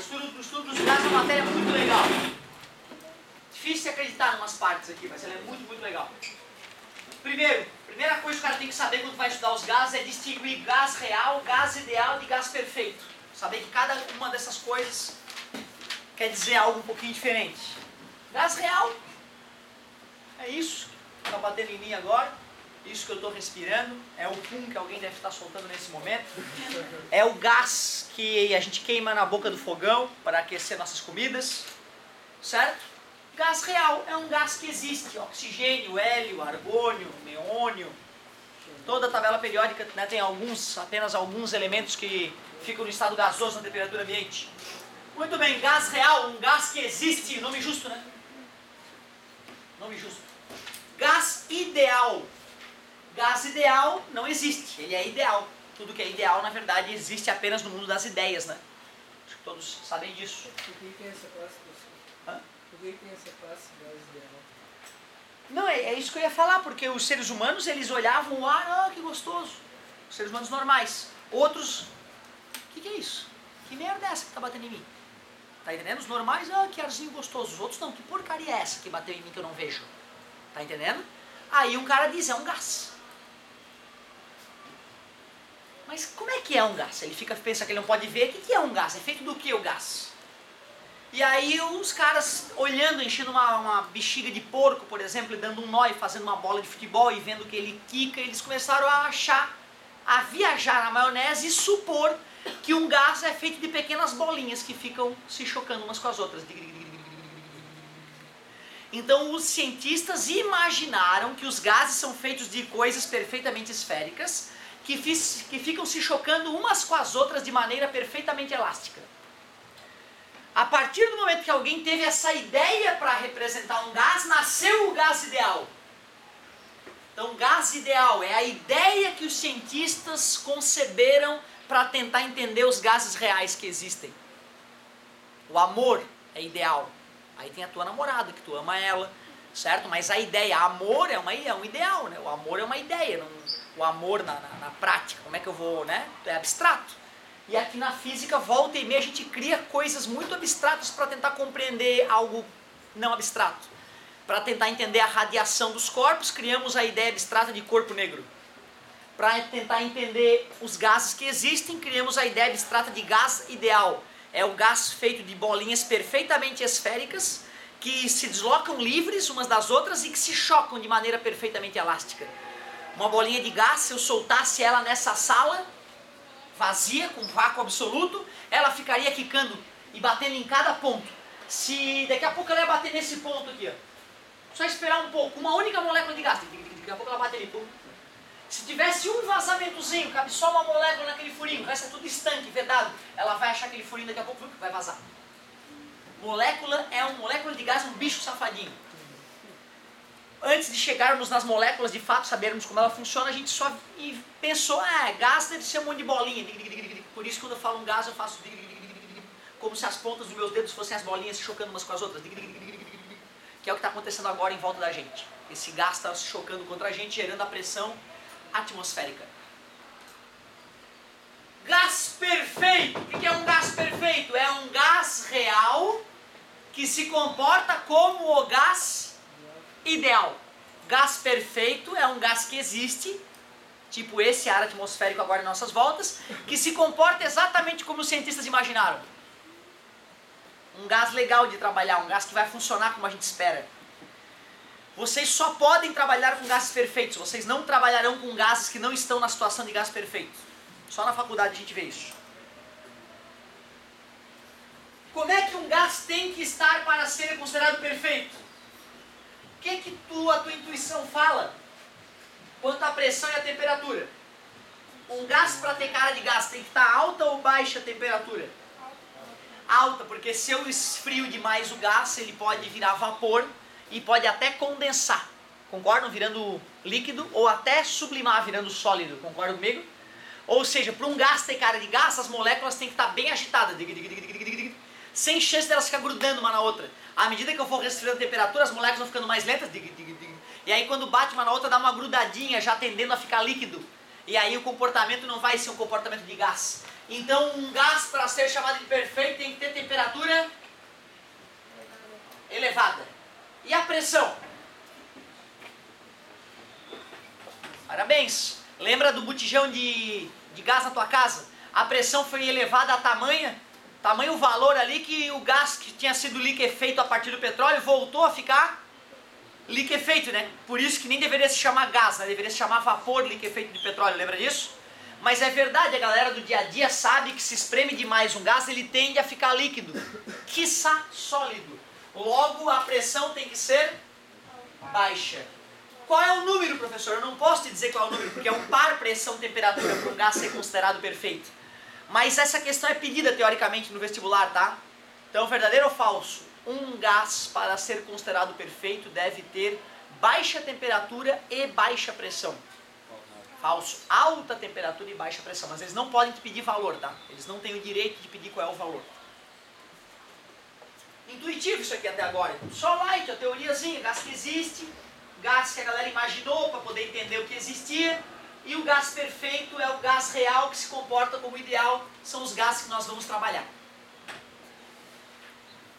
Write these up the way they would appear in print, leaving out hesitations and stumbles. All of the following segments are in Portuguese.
estudo dos gases é uma matéria muito legal. Difícil de acreditar em umas partes aqui, mas ela é muito, muito legal. Primeira coisa que o cara tem que saber quando vai estudar os gases é distinguir gás real, gás ideal de gás perfeito. Saber que cada uma dessas coisas quer dizer algo um pouquinho diferente. Gás real é isso que está batendo em mim agora, isso que eu estou respirando, é o pum que alguém deve estar soltando nesse momento. É o gás que a gente queima na boca do fogão para aquecer nossas comidas, certo? Gás real é um gás que existe, oxigênio, hélio, argônio, neônio. Toda a tabela periódica, né, tem apenas alguns elementos que ficam no estado gasoso na temperatura ambiente. Muito bem, gás real, um gás que existe, nome justo, né? Nome justo. Gás ideal. Gás ideal não existe, ele é ideal. Tudo que é ideal, na verdade, existe apenas no mundo das ideias, né? Acho que todos sabem disso. Por que tem essa classe, professor? Hã? Por que tem essa classe gás ideal? Não, é isso que eu ia falar, porque os seres humanos, eles olhavam o ar, que gostoso. Os seres humanos normais. Outros, o que é isso? Que merda é essa que tá batendo em mim? Tá entendendo? Os normais, que arzinho gostoso. Os outros não, que porcaria é essa que bateu em mim que eu não vejo? Tá entendendo? Aí um cara diz, é um gás. Mas como é que é um gás? Ele pensa que ele não pode ver. O que é um gás? É feito do que o gás? E aí os caras olhando, enchendo uma bexiga de porco, por exemplo, e dando um nó e fazendo uma bola de futebol e vendo que ele quica, eles começaram a viajar na maionese e supor que um gás é feito de pequenas bolinhas que ficam se chocando umas com as outras. Então os cientistas imaginaram que os gases são feitos de coisas perfeitamente esféricas que ficam se chocando umas com as outras de maneira perfeitamente elástica. A partir do momento que alguém teve essa ideia para representar um gás, nasceu o gás ideal. Então, gás ideal é a ideia que os cientistas conceberam para tentar entender os gases reais que existem. O amor é ideal. Aí tem a tua namorada, que tu ama ela, certo? Mas a ideia, amor é um ideal, né? O amor é uma ideia. O amor na prática, como é que eu vou, né? É abstrato. E aqui na física, volta e meia, a gente cria coisas muito abstratas para tentar compreender algo não abstrato. Para tentar entender a radiação dos corpos, criamos a ideia abstrata de corpo negro. Para tentar entender os gases que existem, criamos a ideia abstrata de gás ideal. É o gás feito de bolinhas perfeitamente esféricas, que se deslocam livres umas das outras e que se chocam de maneira perfeitamente elástica. Uma bolinha de gás, se eu soltasse ela nessa sala vazia, com vácuo absoluto, ela ficaria quicando e batendo em cada ponto. Se daqui a pouco ela ia bater nesse ponto aqui, ó. Só esperar um pouco, uma única molécula de gás, daqui a pouco ela bate ali, pum. Se tivesse um vazamentozinho, cabe só uma molécula naquele furinho, o resto é tudo estanque, vedado, ela vai achar aquele furinho, daqui a pouco vai vazar. Molécula de gás, um bicho safadinho. Antes de chegarmos nas moléculas, de fato, sabermos como ela funciona, a gente só pensou, gás deve ser um monte de bolinha. Por isso, quando eu falo um gás, eu faço como se as pontas dos meus dedos fossem as bolinhas se chocando umas com as outras. Que é o que está acontecendo agora em volta da gente. Esse gás está se chocando contra a gente, gerando a pressão atmosférica. Gás perfeito. O que é um gás perfeito? É um gás real que se comporta como o gás ideal. Gás perfeito é um gás que existe, tipo esse ar atmosférico agora em nossas voltas, que se comporta exatamente como os cientistas imaginaram. Um gás legal de trabalhar, um gás que vai funcionar como a gente espera. Vocês só podem trabalhar com gases perfeitos, vocês não trabalharão com gases que não estão na situação de gás perfeito. Só na faculdade a gente vê isso. Como é que um gás tem que estar para ser considerado perfeito? O que a tua intuição fala quanto à pressão e à temperatura? Um gás, para ter cara de gás, tem que estar alta ou baixa a temperatura? Alta, porque se eu esfrio demais o gás, ele pode virar vapor e pode até condensar. Concordam? Virando líquido ou até sublimar, virando sólido. Concordam comigo? Ou seja, para um gás ter cara de gás, as moléculas têm que estar bem agitadas. Sem chance delas ficar grudando uma na outra. À medida que eu for resfriando a temperatura, as moléculas vão ficando mais lentas. E aí quando bate uma na outra, dá uma grudadinha, já tendendo a ficar líquido. E aí o comportamento não vai ser um comportamento de gás. Então um gás, para ser chamado de perfeito, tem que ter temperatura elevada. E a pressão? Parabéns! Lembra do botijão de gás na tua casa? A pressão foi elevada a tamanho valor ali que o gás que tinha sido liquefeito a partir do petróleo voltou a ficar liquefeito, né? Por isso que nem deveria se chamar gás, né? Deveria se chamar vapor liquefeito de petróleo, lembra disso? Mas é verdade, a galera do dia a dia sabe que se espreme demais um gás, ele tende a ficar líquido, quiçá sólido. Logo, a pressão tem que ser baixa. Qual é o número, professor? Eu não posso te dizer qual é o número, porque é um par pressão-temperatura para um gás ser considerado perfeito. Mas essa questão é pedida teoricamente no vestibular, tá? Então, verdadeiro ou falso? Um gás, para ser considerado perfeito, deve ter baixa temperatura e baixa pressão. Falso. Alta temperatura e baixa pressão. Mas eles não podem te pedir valor, tá? Eles não têm o direito de pedir qual é o valor. Intuitivo isso aqui até agora. Só light, a teoriazinha. Gás que existe, gás que a galera imaginou para poder entender o que existia. E o gás perfeito é o gás real que se comporta como ideal. São os gases que nós vamos trabalhar.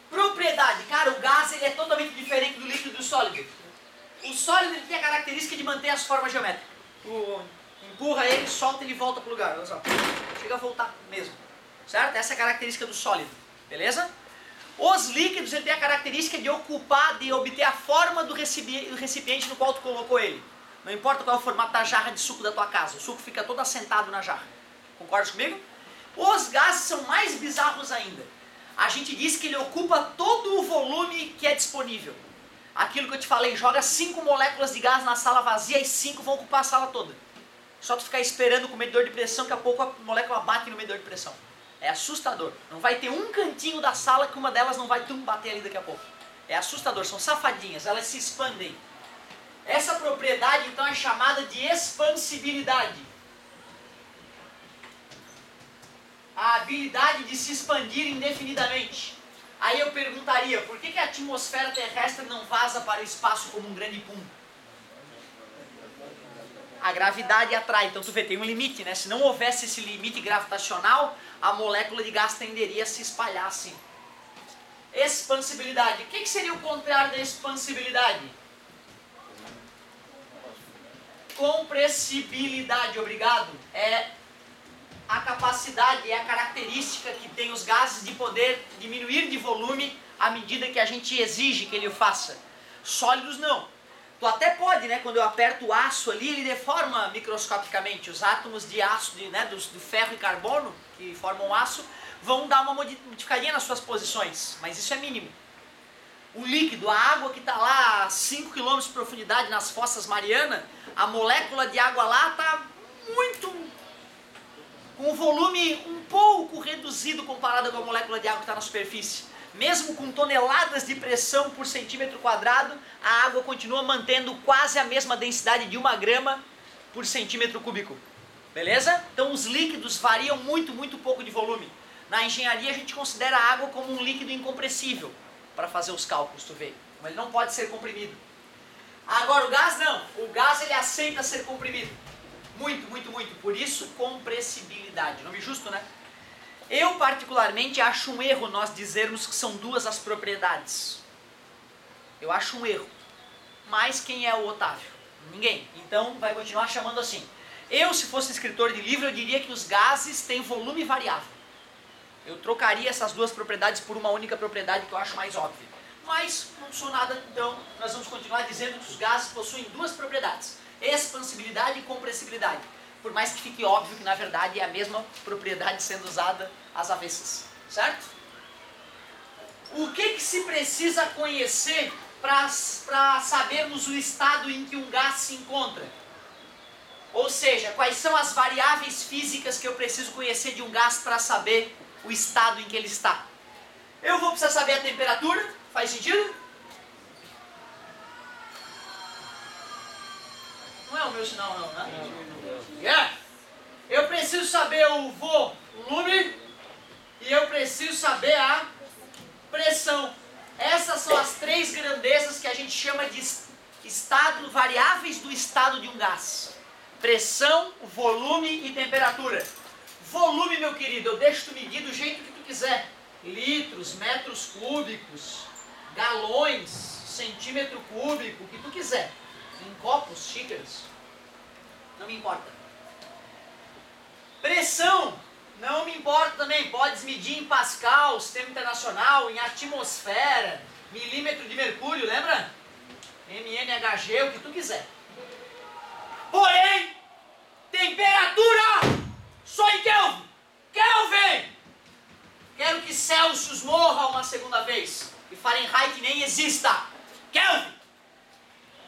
Propriedade. Cara, o gás ele é totalmente diferente do líquido e do sólido. O sólido ele tem a característica de manter as formas geométricas. Tu empurra ele, solta ele e volta para o lugar. Olha só. Chega a voltar mesmo. Certo? Essa é a característica do sólido. Beleza? Os líquidos ele tem a característica de ocupar, de obter a forma do recipiente no qual tu colocou ele. Não importa qual é o formato da jarra de suco da tua casa. O suco fica todo assentado na jarra. Concordas comigo? Os gases são mais bizarros ainda. A gente diz que ele ocupa todo o volume que é disponível. Aquilo que eu te falei, joga 5 moléculas de gás na sala vazia e 5 vão ocupar a sala toda. Só tu ficar esperando com o medidor de pressão, que a pouco a molécula bate no medidor de pressão. É assustador. Não vai ter um cantinho da sala que uma delas não vai bater ali daqui a pouco. É assustador, são safadinhas, elas se expandem. Essa propriedade então é chamada de expansibilidade. A habilidade de se expandir indefinidamente. Aí eu perguntaria, por que a atmosfera terrestre não vaza para o espaço como um grande pum? A gravidade atrai, então tu vê, tem um limite, né? Se não houvesse esse limite gravitacional, a molécula de gás tenderia a se espalhar assim. Expansibilidade. O que seria o contrário da expansibilidade? Compressibilidade, obrigado. É a capacidade, é a característica que tem os gases de poder diminuir de volume à medida que a gente exige que ele o faça. Sólidos não. Tu até pode, né? Quando eu aperto o aço ali, ele deforma microscopicamente. Os átomos de aço, do ferro e carbono, que formam aço, vão dar uma modificadinha nas suas posições. Mas isso é mínimo. O líquido, a água que está lá a 5 km de profundidade nas fossas Mariana, a molécula de água lá está com um volume um pouco reduzido comparado com a molécula de água que está na superfície. Mesmo com toneladas de pressão por centímetro quadrado, a água continua mantendo quase a mesma densidade de 1 grama por centímetro cúbico. Beleza? Então os líquidos variam muito pouco de volume. Na engenharia a gente considera a água como um líquido incompressível para fazer os cálculos, tu vê. Mas ele não pode ser comprimido. Agora o gás não. O gás ele aceita ser comprimido. Muito. Por isso compressibilidade. Nome justo, né? Eu particularmente acho um erro nós dizermos que são duas as propriedades. Eu acho um erro. Mas quem é o Otávio? Ninguém. Então vai continuar chamando assim. Eu, se fosse escritor de livro, eu diria que os gases têm volume variável. Eu trocaria essas duas propriedades por uma única propriedade que eu acho mais óbvia. Mas não sou nada, então nós vamos continuar dizendo que os gases possuem duas propriedades. Expansibilidade e compressibilidade. Por mais que fique óbvio que na verdade é a mesma propriedade sendo usada às avessas. Certo? O que se precisa conhecer para sabermos o estado em que um gás se encontra? Ou seja, quais são as variáveis físicas que eu preciso conhecer de um gás para saber o estado em que ele está? Eu vou precisar saber a temperatura, faz sentido? Não é o meu sinal não, né? Yeah. Eu preciso saber o volume e eu preciso saber a pressão. Essas são as três grandezas que a gente chama de variáveis do estado de um gás. Pressão, volume e temperatura. Volume, meu querido, eu deixo tu medir do jeito que tu quiser. Litros, metros cúbicos, galões, centímetro cúbico, o que tu quiser. Em copos, xícaras. Não me importa. Pressão, não me importa também. Podes medir em Pascal, sistema internacional, em atmosfera, milímetro de mercúrio, lembra? MNHG, o que tu quiser. Porém, temperatura só em Kelvin. Kelvin! Quero que Celsius morra uma segunda vez. E Fahrenheit nem exista. Kelvin!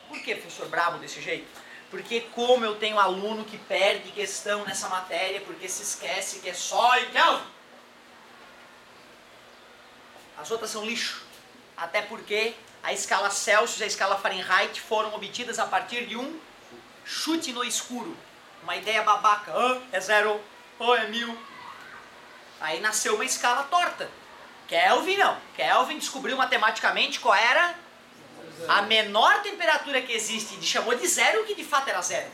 Por que, professor, brabo desse jeito? Porque como eu tenho aluno que perde questão nessa matéria porque se esquece que é só em Kelvin. As outras são lixo. Até porque a escala Celsius e a escala Fahrenheit foram obtidas a partir de um chute no escuro. Uma ideia babaca. É 0, é 1000. Aí nasceu uma escala torta. Kelvin não. Kelvin descobriu matematicamente qual era a menor temperatura que existe. Ele chamou de zero, que de fato era zero.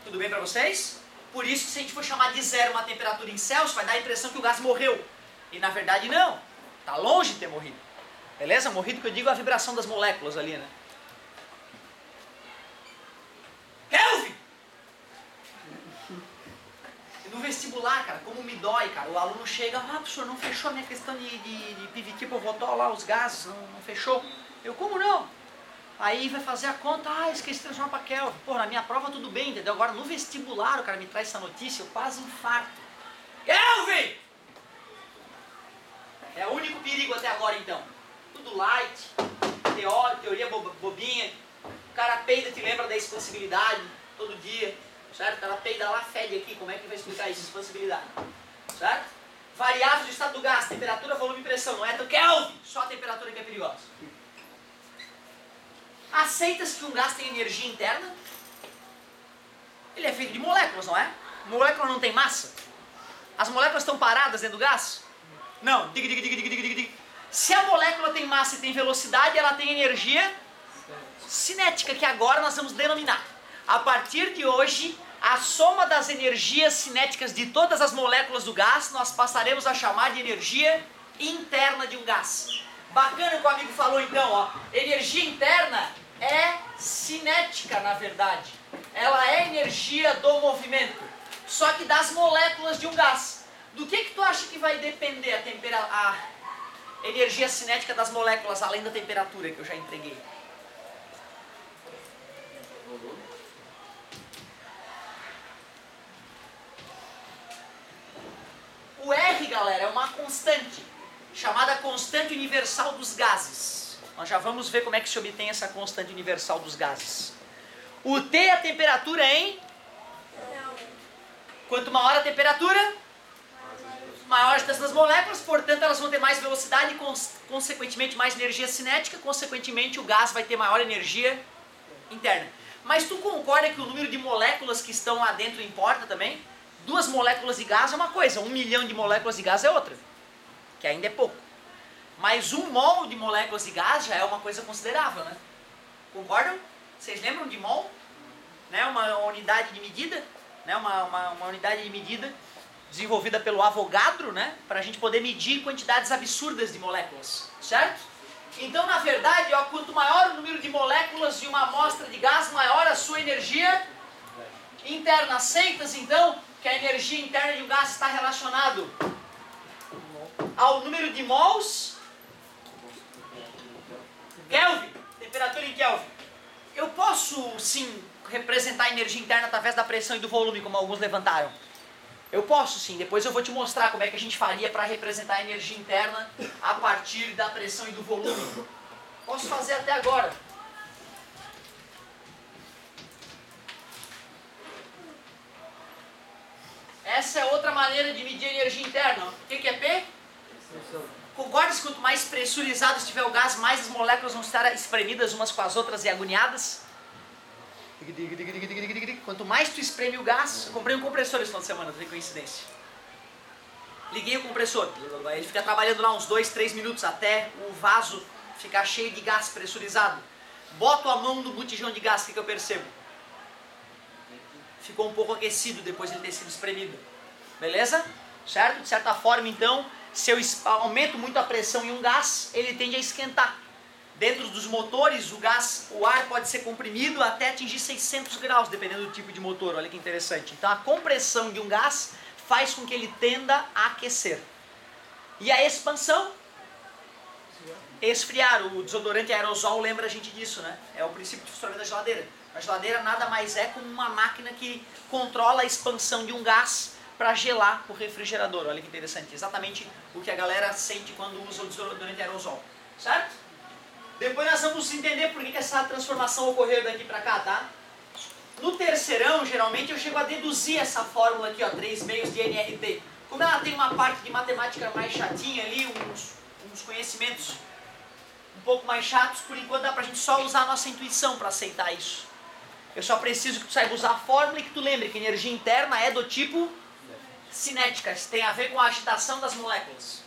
Tudo bem para vocês? Por isso que se a gente for chamar de zero uma temperatura em Celsius, vai dar a impressão que o gás morreu. E na verdade não. Está longe de ter morrido. Beleza? Morrido que eu digo é a vibração das moléculas ali, né? Kelvin! E no vestibular, cara, como me dói, cara. O aluno chega, professor, não fechou a minha questão de PVT pivotol lá, os gases, não fechou. Eu, como não? Aí vai fazer a conta, esqueci de transformar para Kelvin. Pô, na minha prova tudo bem, entendeu? Agora no vestibular o cara me traz essa notícia, eu quase infarto. Kelvin! É o único perigo até agora então. Tudo light, teoria bobinha. O cara peida, te lembra da expansibilidade todo dia, certo? O cara peida lá, fede aqui, como é que vai explicar isso, expansibilidade, certo? Variáveis do estado do gás, temperatura, volume e pressão, não é do Kelvin, só a temperatura que é perigosa. Aceitas que um gás tem energia interna? Ele é feito de moléculas, não é? Molécula não tem massa? As moléculas estão paradas dentro do gás? Não. Se a molécula tem massa e tem velocidade, ela tem energia cinética, que agora nós vamos denominar. A partir de hoje, a soma das energias cinéticas de todas as moléculas do gás, nós passaremos a chamar de energia interna de um gás. Bacana que o amigo falou então, ó. Energia interna é cinética, na verdade. Ela é energia do movimento, só que das moléculas de um gás. Do que tu acha que vai depender a energia cinética das moléculas, além da temperatura que eu já entreguei? O R, galera, é uma constante, chamada constante universal dos gases. Nós já vamos ver como é que se obtém essa constante universal dos gases. O T é a temperatura em? Quanto maior a temperatura, maior a distância das moléculas, portanto elas vão ter mais velocidade e consequentemente mais energia cinética, consequentemente o gás vai ter maior energia interna. Mas tu concorda que o número de moléculas que estão lá dentro importa também? 2 moléculas de gás é uma coisa, 1 milhão de moléculas de gás é outra, que ainda é pouco. Mas 1 mol de moléculas de gás já é uma coisa considerável, né? Concordam? Vocês lembram de mol? Né? Uma unidade de medida, né? uma unidade de medida desenvolvida pelo Avogadro, né? Para a gente poder medir quantidades absurdas de moléculas, certo? Então, na verdade, ó, quanto maior o número de moléculas de uma amostra de gás, maior a sua energia interna. Aceitas, então, que a energia interna de um gás está relacionado ao número de mols? Kelvin, temperatura em Kelvin. Eu posso, sim, representar a energia interna através da pressão e do volume, como alguns levantaram. Eu posso, sim. Depois eu vou te mostrar como é que a gente faria para representar a energia interna a partir da pressão e do volume. Posso fazer até agora. Essa é outra maneira de medir a energia interna. O que é P? Concordas que quanto mais pressurizado estiver o gás, mais as moléculas vão estar espremidas umas com as outras e agoniadas? Quanto mais tu espreme o gás... Eu comprei um compressor esse final de semana, não tem coincidência. Liguei o compressor. Ele fica trabalhando lá uns 2, 3 minutos até o vaso ficar cheio de gás pressurizado. Boto a mão no botijão de gás, o que eu percebo? Ficou um pouco aquecido depois de ele ter sido espremido. Beleza? certo? De certa forma, então, se eu aumento muito a pressão em um gás, ele tende a esquentar. Dentro dos motores, o ar pode ser comprimido até atingir 600 graus, dependendo do tipo de motor. Olha que interessante. Então, a compressão de um gás faz com que ele tenda a aquecer. E a expansão? Esfriar. O desodorante aerosol lembra a gente disso, né? É o princípio de funcionamento da geladeira. A geladeira nada mais é como uma máquina que controla a expansão de um gás para gelar o refrigerador. Olha que interessante. Exatamente o que a galera sente quando usa o desodorante aerosol. Certo? Depois nós vamos entender por que essa transformação ocorreu daqui para cá, tá? No terceirão, geralmente, eu chego a deduzir essa fórmula aqui, ó, 3 meios de nRT. Como ela tem uma parte de matemática mais chatinha ali, uns conhecimentos um pouco mais chatos, por enquanto dá pra gente só usar a nossa intuição para aceitar isso. Eu só preciso que tu saiba usar a fórmula e que tu lembre que energia interna é do tipo cinética, isso tem a ver com a agitação das moléculas.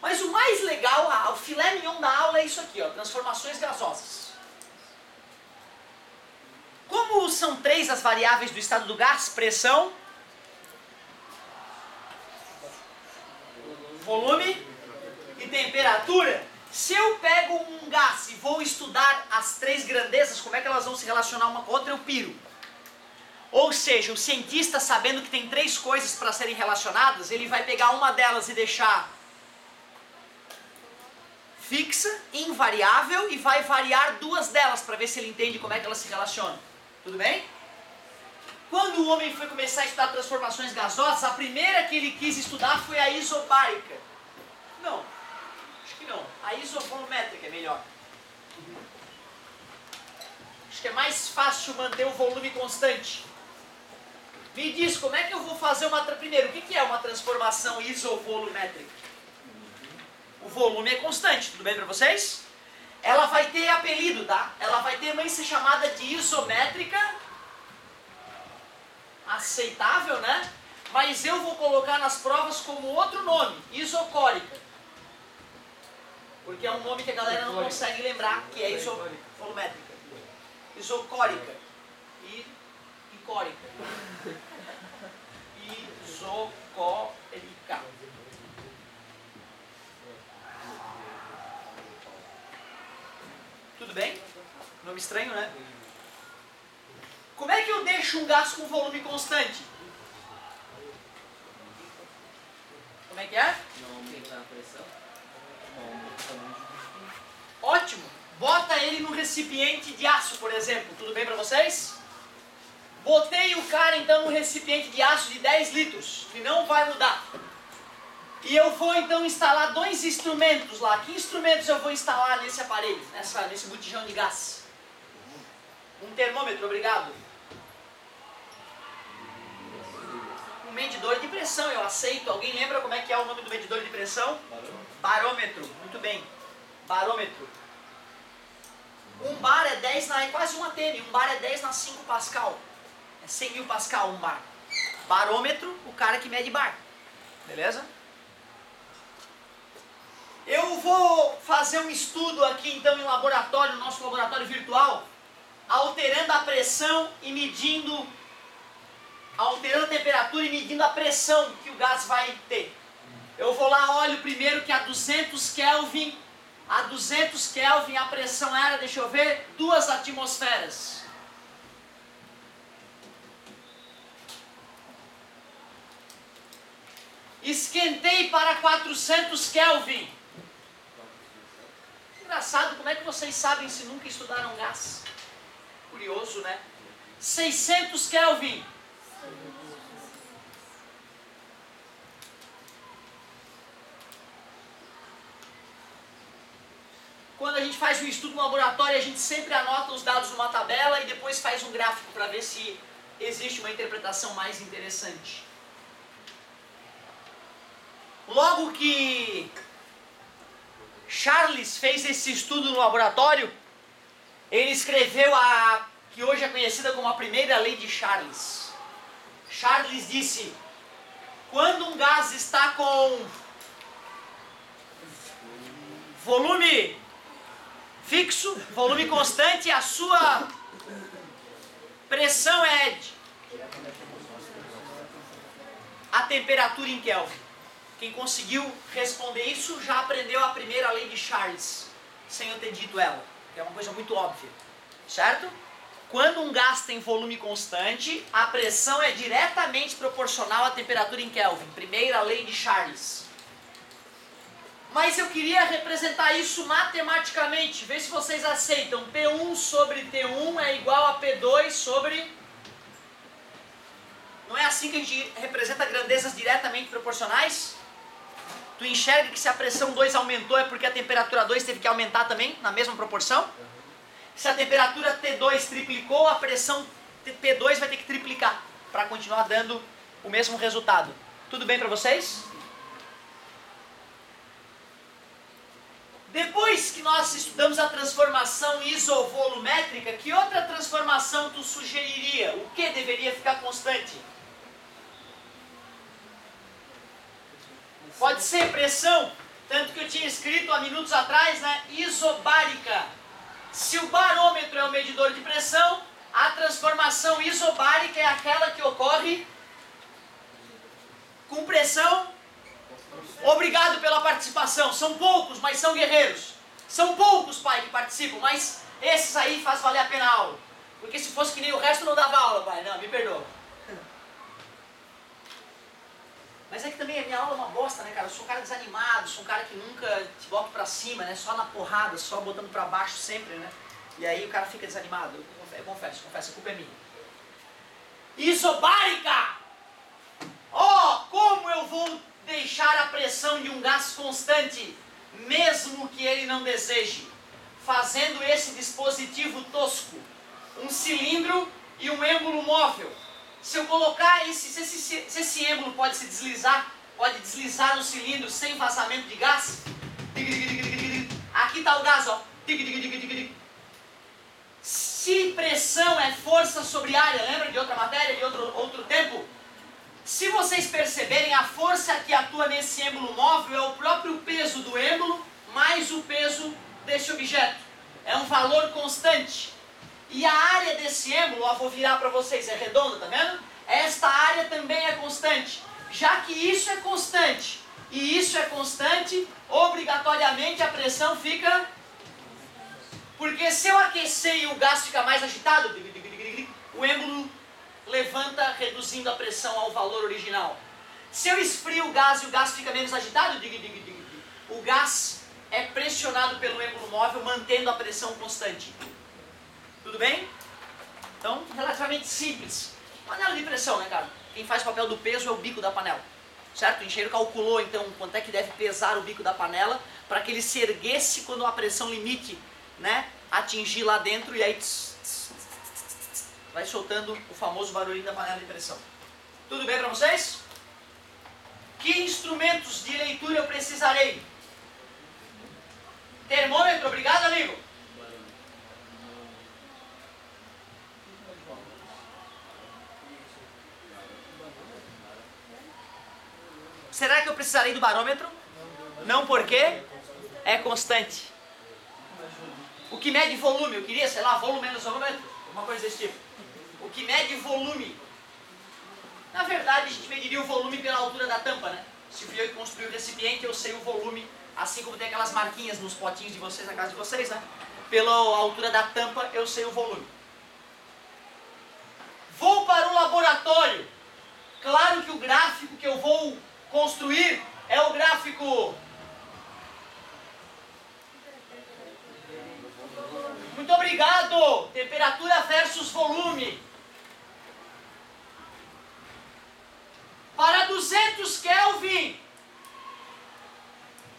Mas o mais legal, o filé mignon da aula é isso aqui, ó, transformações gasosas. Como são 3 as variáveis do estado do gás? Pressão, volume e temperatura. Se eu pego um gás e vou estudar as 3 grandezas, como é que elas vão se relacionar uma com a outra, eu piro. Ou seja, o cientista, sabendo que tem 3 coisas para serem relacionadas, ele vai pegar uma delas e deixar fixa, invariável, e vai variar 2 delas para ver se ele entende como é que elas se relacionam. Tudo bem? Quando o homem foi começar a estudar transformações gasosas, a primeira que ele quis estudar foi a isobárica. Não, acho que não. A isovolumétrica é melhor. Acho que é mais fácil manter o volume constante. Me diz, como é que eu vou fazer uma... Primeiro, o que é uma transformação isovolumétrica? O volume é constante, tudo bem para vocês? Ela vai ter apelido, tá? Ela vai ter uma chamada de isométrica, aceitável, né? Mas eu vou colocar nas provas como outro nome, isocórica. Porque é um nome que a galera não consegue lembrar, que é isovolumétrica. Isocórica. E córica. Isocórica. Tudo bem? Nome estranho, né? Como é que eu deixo um gás com volume constante? Como é que é? Não aumentar a pressão. Ótimo! Bota ele num recipiente de aço, por exemplo. Tudo bem para vocês? Botei o cara então num recipiente de aço de 10 litros, que não vai mudar. E eu vou então instalar 2 instrumentos lá. Que instrumentos eu vou instalar nesse aparelho, nesse botijão de gás? Um termômetro, obrigado. Um medidor de pressão, eu aceito. Alguém lembra como é que é o nome do medidor de pressão? Barômetro. Muito bem. Barômetro. Um bar é 10 na... é quase um atm. Um bar é 10 na 5 pascal. É 100 mil pascal um bar. Barômetro, o cara que mede bar. Beleza? Eu vou fazer um estudo aqui então em laboratório, no nosso laboratório virtual, alterando a pressão e medindo, alterando a temperatura e medindo a pressão que o gás vai ter. Eu vou lá, olho primeiro que a 200 Kelvin, a pressão era, deixa eu ver, 2 atmosferas. Esquentei para 400 Kelvin. Engraçado, como é que vocês sabem se nunca estudaram gás? Curioso, né? 600 Kelvin. Quando a gente faz um estudo no laboratório, a gente sempre anota os dados numa tabela e depois faz um gráfico para ver se existe uma interpretação mais interessante. Logo que Charles fez esse estudo no laboratório, ele escreveu a que hoje é conhecida como a primeira lei de Charles. Charles disse: quando um gás está com volume fixo, volume constante, a sua pressão é a temperatura em Kelvin? Quem conseguiu responder isso já aprendeu a primeira lei de Charles, sem eu ter dito ela, que é uma coisa muito óbvia, certo? Quando um gás tem volume constante, a pressão é diretamente proporcional à temperatura em Kelvin. Primeira lei de Charles. Mas eu queria representar isso matematicamente, ver se vocês aceitam. P1 sobre T1 é igual a P2 sobre... Não é assim que a gente representa grandezas diretamente proporcionais? Tu enxerga que se a pressão 2 aumentou é porque a temperatura 2 teve que aumentar também, na mesma proporção? Se a temperatura T2 triplicou, a pressão P2 vai ter que triplicar para continuar dando o mesmo resultado. Tudo bem para vocês? Depois que nós estudamos a transformação isovolumétrica, que outra transformação tu sugeriria? O que deveria ficar constante? Pode ser pressão, tanto que eu tinha escrito há minutos atrás, né? Isobárica. Se o barômetro é o medidor de pressão, a transformação isobárica é aquela que ocorre com pressão. Obrigado pela participação. São poucos, mas são guerreiros. São poucos, pai, que participam, mas esses aí faz valer a pena a aula. Porque se fosse que nem o resto, não dava aula, pai. Não, me perdoa. Mas é que também a minha aula é uma bosta, né, cara? Eu sou um cara desanimado, sou um cara que nunca te boto pra cima, né? Só na porrada, só botando pra baixo sempre, né? E aí o cara fica desanimado. Eu confesso, a culpa é minha. Isobárica! Oh, como eu vou deixar a pressão de um gás constante, mesmo que ele não deseje? Fazendo esse dispositivo tosco. Um cilindro e um êmbolo móvel. Se eu colocar se esse êmbolo pode se deslizar, pode deslizar no cilindro sem vazamento de gás. Aqui está o gás, ó. Se pressão é força sobre área, lembra de outra matéria, de outro tempo? Se vocês perceberem, a força que atua nesse êmbolo móvel é o próprio peso do êmbolo mais o peso desse objeto. É um valor constante. E a área desse êmbolo, ó, vou virar para vocês, é redonda, tá vendo? Esta área também é constante. Já que isso é constante e isso é constante, obrigatoriamente a pressão fica... Porque se eu aquecer e o gás fica mais agitado, o êmbolo levanta, reduzindo a pressão ao valor original. Se eu esfrio o gás e o gás fica menos agitado, o gás é pressionado pelo êmbolo móvel, mantendo a pressão constante. Tudo bem? Então, relativamente simples. Panela de pressão, né, cara? Quem faz o papel do peso é o bico da panela. Certo? O engenheiro calculou, então, quanto é que deve pesar o bico da panela para que ele se erguesse quando a pressão limite, né, atingir lá dentro e aí vai soltando o famoso barulhinho da panela de pressão. Tudo bem para vocês? Que instrumentos de leitura eu precisarei? Termômetro, obrigado, amigo. Será que eu precisarei do barômetro? Não, porque é constante. O que mede volume, eu queria, sei lá, volume menos volúmetro, uma coisa desse tipo. O que mede volume. Na verdade, a gente mediria o volume pela altura da tampa, né? Se fui eu que construí o recipiente, eu sei o volume, assim como tem aquelas marquinhas nos potinhos de vocês, na casa de vocês, né? Pela altura da tampa, eu sei o volume. Vou para o laboratório. Claro que o gráfico que eu vou construir é o gráfico... Muito obrigado! Temperatura versus volume. Para 200 Kelvin,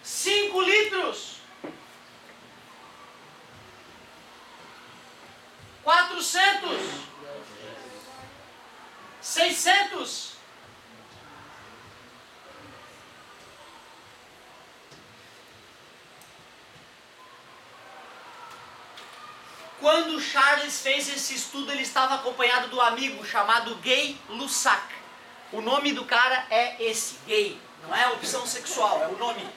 5 litros. 400. 600. Quando Charles fez esse estudo, ele estava acompanhado do amigo chamado Gay-Lussac. O nome do cara é esse, gay. Não é opção sexual, é o nome.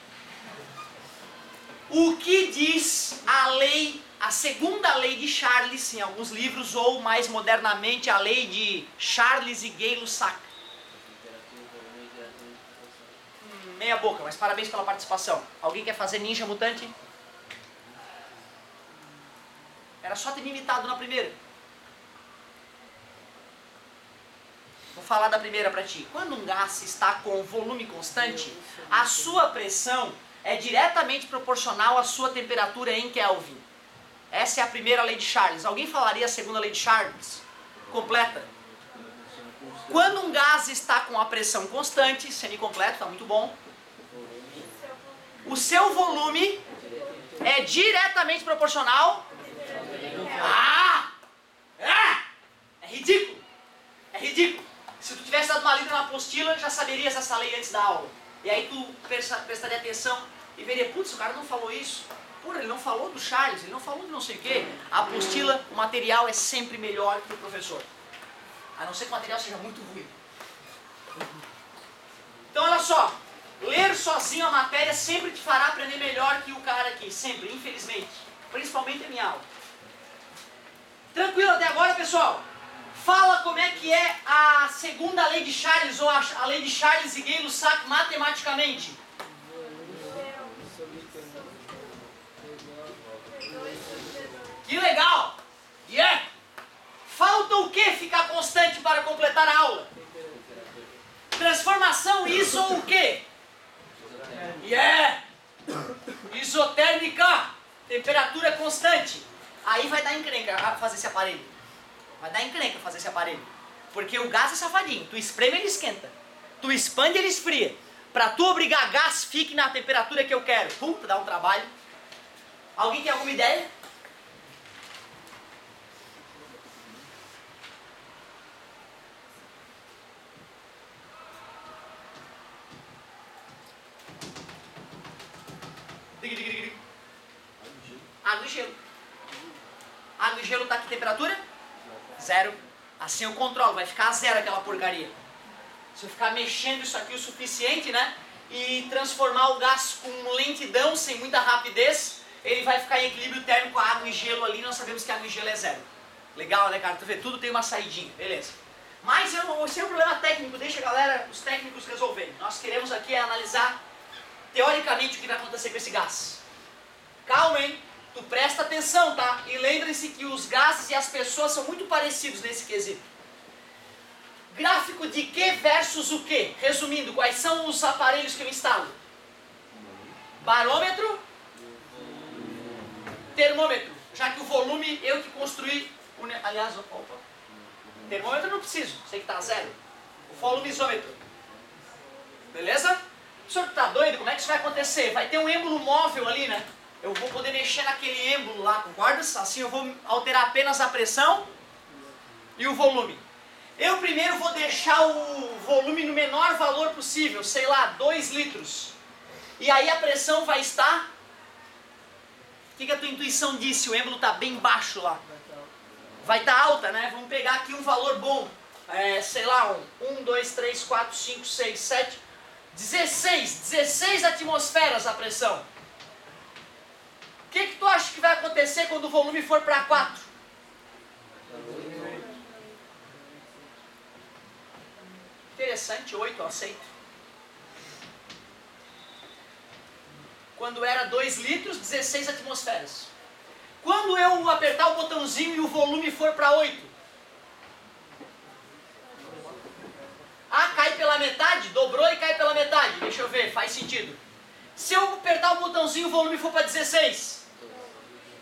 O que diz a lei, a segunda lei de Charles, em alguns livros, ou mais modernamente a lei de Charles e Gay-Lussac? meia boca, mas parabéns pela participação. Alguém quer fazer Ninja Mutante? Era só ter me imitado na primeira. Vou falar da primeira para ti. Quando um gás está com volume constante, a sua pressão é diretamente proporcional à sua temperatura em Kelvin. Essa é a primeira lei de Charles. Alguém falaria a segunda lei de Charles? Completa. Quando um gás está com a pressão constante, semi-completo, está muito bom, o seu volume é diretamente proporcional. É ridículo. É ridículo. Se tu tivesse dado uma lida na apostila, já saberias essa lei antes da aula. E aí tu prestaria atenção e veria, putz, o cara não falou isso. Pô, ele não falou do Charles, ele não falou de não sei o quê. A apostila, o material é sempre melhor que o professor. A não ser que o material seja muito ruim. Então olha só, ler sozinho a matéria sempre te fará aprender melhor que o cara aqui, sempre, infelizmente. Principalmente a minha aula. Tranquilo até agora, pessoal? Fala como é que é a segunda lei de Charles, ou a lei de Charles e Gay-Lussac matematicamente. Que legal! Yeah! Falta o que ficar constante para completar a aula? Transformação iso ou o quê? Yeah! Isotérmica! Temperatura constante. Aí vai dar encrenca fazer esse aparelho. Vai dar encrenca fazer esse aparelho. Porque o gás é safadinho. Tu espreme, ele esquenta. Tu expande, ele esfria. Pra tu obrigar gás, fique na temperatura que eu quero. Puta, dá um trabalho. Alguém tem alguma ideia? Água e gelo. Água e gelo tá que temperatura? 0. Assim eu controlo, vai ficar a 0 aquela porcaria. Se eu ficar mexendo isso aqui o suficiente, né? E transformar o gás com lentidão, sem muita rapidez, ele vai ficar em equilíbrio térmico com a água e gelo ali, nós sabemos que água e gelo é 0. Legal, né, cara? Tu vê, tudo tem uma saidinha, beleza. Mas esse é um problema técnico, deixa a galera, os técnicos resolverem. Nós queremos aqui analisar teoricamente o que vai acontecer com esse gás. Calma, hein? Tu presta atenção, tá? E lembrem-se que os gases e as pessoas são muito parecidos nesse quesito. Gráfico de que versus o que? Resumindo, quais são os aparelhos que eu instalo? Barômetro, termômetro. Já que o volume eu que construí. Aliás, opa. Termômetro eu não preciso, sei que tá a 0. O volumizômetro. Beleza? O senhor tá doido? Como é que isso vai acontecer? Vai ter um êmbolo móvel ali, né? Eu vou poder mexer naquele êmbolo lá, concorda? Assim eu vou alterar apenas a pressão e o volume. Eu primeiro vou deixar o volume no menor valor possível, sei lá, 2 litros. E aí a pressão vai estar... O que a tua intuição disse? O êmbolo está bem baixo lá. Vai estar alta, né? Vamos pegar aqui um valor bom. Sei lá, 1, 2, 3, 4, 5, 6, 7... 16 atmosferas a pressão. O que tu acha que vai acontecer quando o volume for para 4? Interessante, 8, eu aceito. Quando era 2 litros, 16 atmosferas. Quando eu apertar o botãozinho e o volume for para 8? Ah, cai pela metade? Dobrou e cai pela metade. Deixa eu ver, faz sentido. Se eu apertar o botãozinho e o volume for para 16?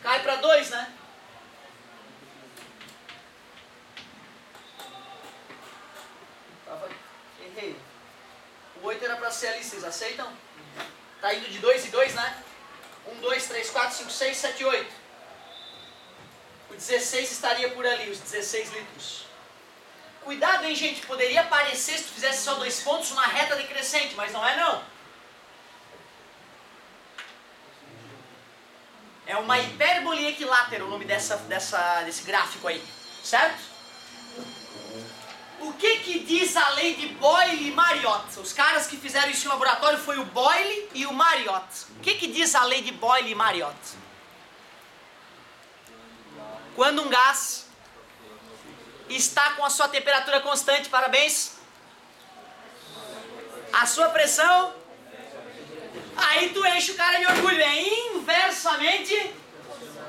Cai para 2, né? Errei. O 8 era para ser ali, vocês aceitam? Tá indo de 2 e 2, né? 1, 2, 3, 4, 5, 6, 7, 8. O 16 estaria por ali, os 16 litros. Cuidado, hein, gente? Poderia parecer, se tu fizesse só 2 pontos, uma reta decrescente, mas não é não. É uma hipérbole equilátera o nome desse gráfico aí, certo? O que diz a lei de Boyle e Mariotte? Os caras que fizeram isso em laboratório foi o Boyle e o Mariotte. O que diz a lei de Boyle e Mariotte? Quando um gás está com a sua temperatura constante, parabéns, a sua pressão Aí tu enche o cara de orgulho. É inversamente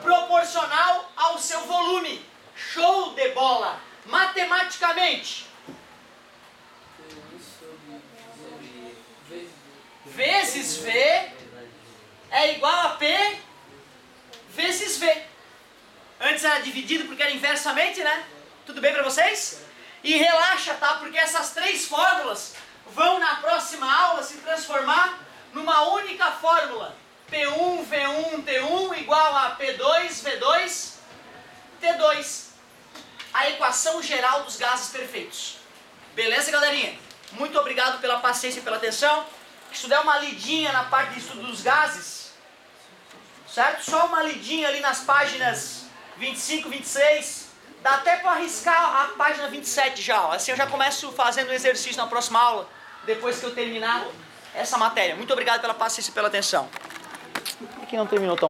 proporcional ao seu volume. Show de bola! Matematicamente, vezes V é igual a P vezes V. Antes era dividido porque era inversamente, né? Tudo bem pra vocês? E relaxa, tá? Porque essas três fórmulas vão na próxima aula se transformar numa única fórmula. P1, V1, T1 igual a P2, V2, T2. A equação geral dos gases perfeitos. Beleza, galerinha? Muito obrigado pela paciência e pela atenção. Se tu der uma lidinha na parte de estudo dos gases, certo? Só uma lidinha ali nas páginas 25, 26. Dá até para arriscar a página 27 já. Ó. Assim eu já começo fazendo o exercício na próxima aula, depois que eu terminar essa matéria. Muito obrigado pela paciência e pela atenção. Aqui não terminou tão